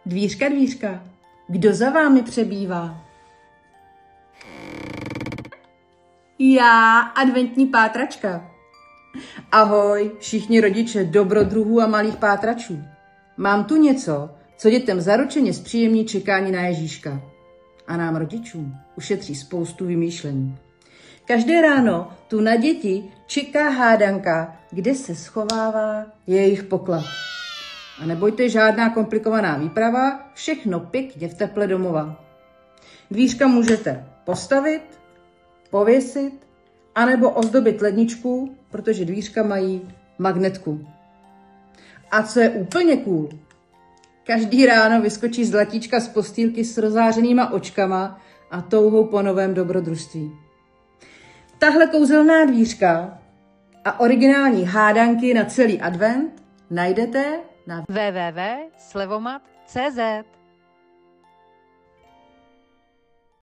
Dvířka, dvířka, kdo za vámi přebývá? Já, adventní pátračka. Ahoj, všichni rodiče dobrodruhů a malých pátračů. Mám tu něco, co dětem zaručeně zpříjemní čekání na Ježíška. A nám rodičům ušetří spoustu vymýšlení. Každé ráno tu na děti čeká hádanka, kde se schovává jejich poklad. A nebojte, žádná komplikovaná výprava, všechno pěkně v teple domova. Dvířka můžete postavit, pověsit, anebo ozdobit ledničku, protože dvířka mají magnetku. A co je úplně cool, každý ráno vyskočí zlatíčka z postýlky s rozářenýma očkama a touhou po novém dobrodružství. Tahle kouzelná dvířka a originální hádanky na celý advent najdete na www.slevomat.cz